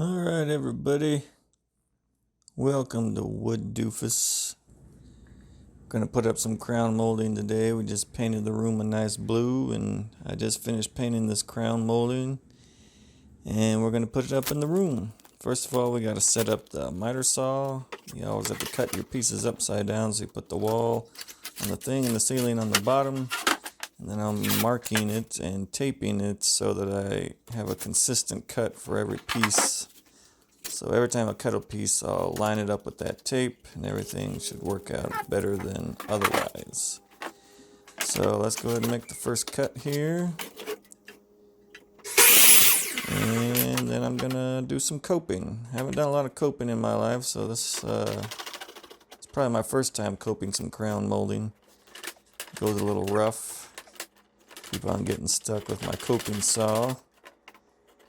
Alright everybody, welcome to Wood Doofus. Gonna put up some crown molding today. We just painted the room a nice blue and I just finished painting this crown molding and we're gonna put it up in the room. First of all, we gotta set up the miter saw. You always have to cut your pieces upside down, so you put the wall on the thing and the ceiling on the bottom. And then I'm marking it and taping it so that I have a consistent cut for every piece. So every time I cut a piece, I'll line it up with that tape and everything should work out better than otherwise. So let's go ahead and make the first cut here. And then I'm gonna do some coping. I haven't done a lot of coping in my life, so this it's probably my first time coping some crown molding. Goes a little rough. Keep on getting stuck with my coping saw,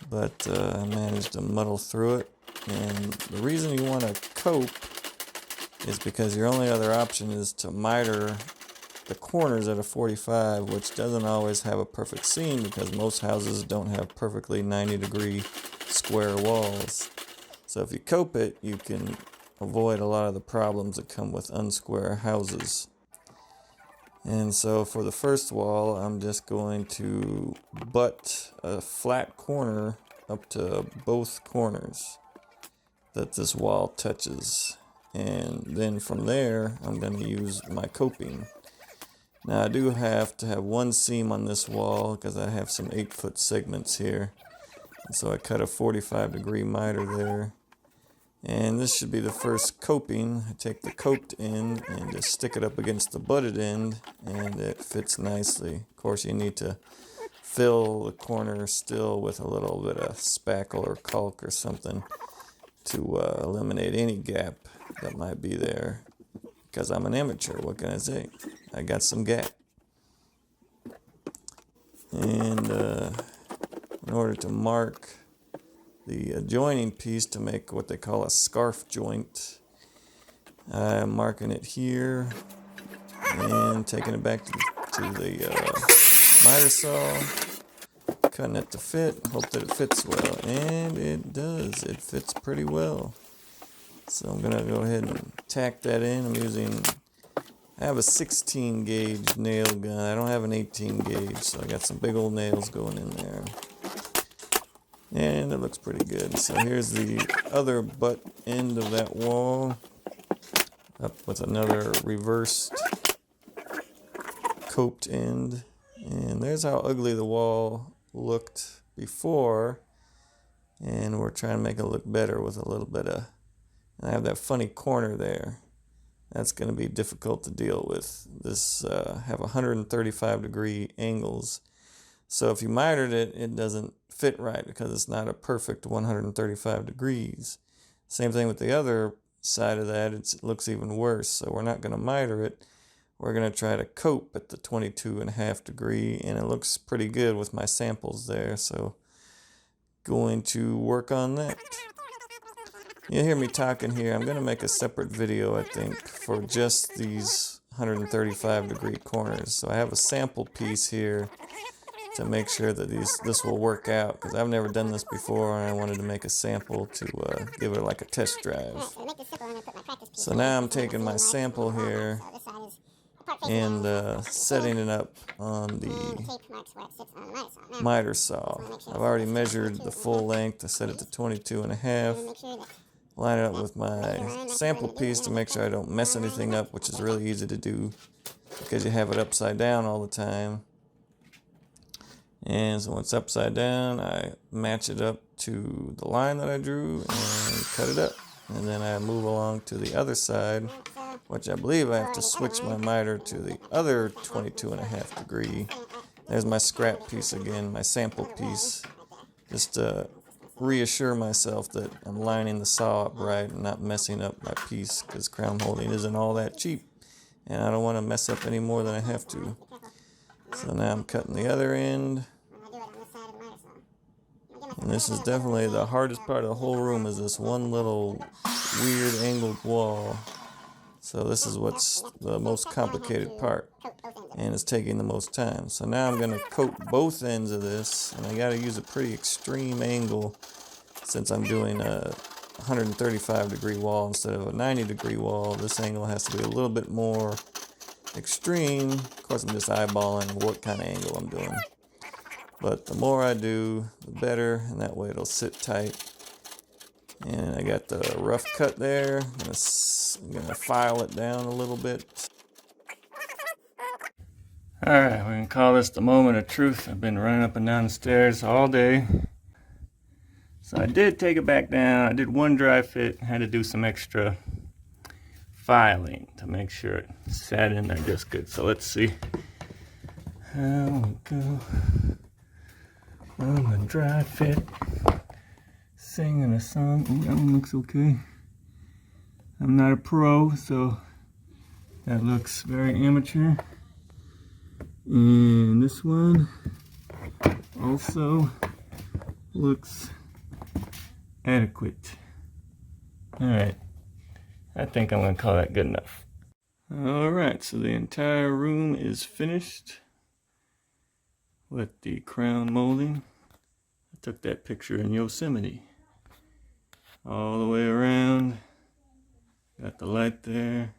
but I managed to muddle through it. And the reason you want to cope is because your only other option is to miter the corners at a 45, which doesn't always have a perfect seam because most houses don't have perfectly 90-degree square walls. So if you cope it, you can avoid a lot of the problems that come with unsquare houses. And so for the first wall, I'm just going to butt a flat corner up to both corners that this wall touches. And then from there, I'm going to use my coping. Now I do have to have one seam on this wall because I have some 8-foot segments here. And so I cut a 45-degree miter there. And this should be the first coping. I take the coped end and just stick it up against the butted end and it fits nicely. Of course, you need to fill the corner still with a little bit of spackle or caulk or something to eliminate any gap that might be there. Because I'm an amateur, what can I say? I got some gap. And in order to mark the adjoining piece to make what they call a scarf joint, I'm marking it here and taking it back to the miter saw, cutting it to fit, hope that it fits well, and it does. It fits pretty well. So I'm gonna go ahead and tack that in. I have a 16 gauge nail gun. I don't have an 18 gauge, so I got some big old nails going in there. And it looks pretty good. So here's the other butt end of that wall, up with another reversed coped end. And there's how ugly the wall looked before. And we're trying to make it look better with a little bit of, and I have that funny corner there. That's going to be difficult to deal with. This have 135-degree angles. So if you mitered it, it doesn't fit right because it's not a perfect 135 degrees. Same thing with the other side of that. It looks even worse. So we're not going to miter it. We're going to try to cope at the 22.5 degree, and it looks pretty good with my samples there. So going to work on that. You hear me talking here. I'm going to make a separate video, I think, for just these 135-degree corners. So I have a sample piece here to make sure that this will work out, because I've never done this before and I wanted to make a sample to give it like a test drive. So now I'm taking my sample here and setting it up on the miter saw. I've already measured the full length. I set it to 22.5. Line it up with my sample piece to make sure I don't mess anything up, which is really easy to do because you have it upside down all the time. And so when it's upside down, I match it up to the line that I drew and cut it up. And then I move along to the other side, which I believe I have to switch my miter to the other 22.5 degree. There's my scrap piece again, my sample piece, just to reassure myself that I'm lining the saw up right and not messing up my piece, because crown molding isn't all that cheap and I don't want to mess up any more than I have to. So now I'm cutting the other end. And this is definitely the hardest part of the whole room, is this one little weird angled wall. So this is what's the most complicated part, and it's taking the most time. So now I'm going to coat both ends of this, and I got to use a pretty extreme angle since I'm doing a 135 degree wall instead of a 90 degree wall, this angle has to be a little bit more extreme. Of course, I'm just eyeballing what kind of angle I'm doing. But the more I do, the better, and that way it'll sit tight. And I got the rough cut there. I'm gonna file it down a little bit. Alright, we can call this the moment of truth. I've been running up and down the stairs all day. So I did take it back down. I did one dry fit. I had to do some extra filing to make sure it sat in there just good. So let's see how we go on the dry fit. Singing a song. Oh, that one looks okay. I'm not a pro, so that looks very amateur. And this one also looks adequate. Alright, I think I'm going to call that good enough. Alright, so the entire room is finished with the crown molding. I took that picture in Yosemite. All the way around. Got the light there.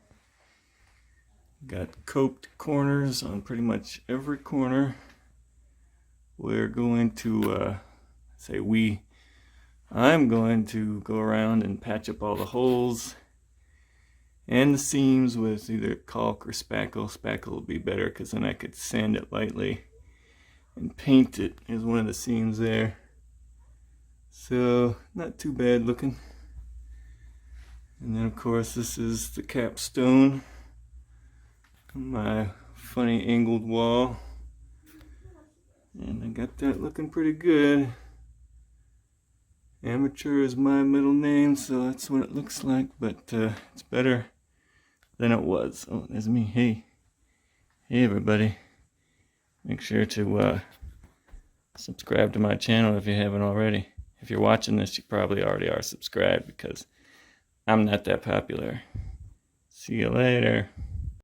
Got coped corners on pretty much every corner. We're going to, I'm going to go around and patch up all the holes and the seams with either caulk or spackle. Spackle will be better because then I could sand it lightly and paint it. There's one of the seams there. So, not too bad looking. And then of course this is the capstone. My funny angled wall. And I got that looking pretty good. Amateur is my middle name, so that's what it looks like, but it's better than it was. Oh, there's me. Hey everybody. Make sure to subscribe to my channel if you haven't already. If you're watching this, you probably already are subscribed because I'm not that popular. See you later.